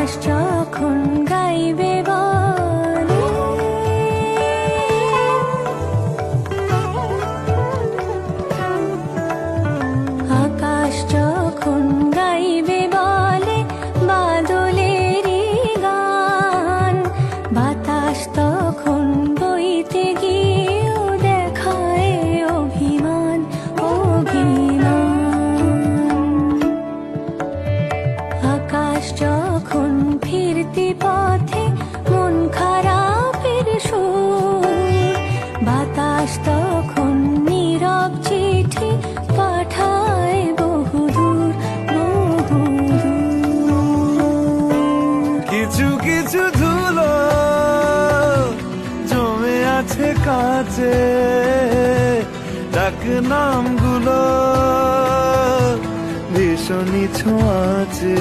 আকাশ যখন গাইবে বলে, আকাশ যখন গাইবে বলে বাদলেরই গান, বাতাস তখন বইতে গিয়েও দেখায় অভিমান, অভিমান। আকাশ যখন ফিরতি পথে মন খারাপের সুর, বাতাস তখন নীরব চিঠি পাঠায় বহুদূর, বহুদূর। কিছু কিছু ধুলো জমে আছে কাছে, ডাক নামগুলো ভীষণই ছোঁয়াচে।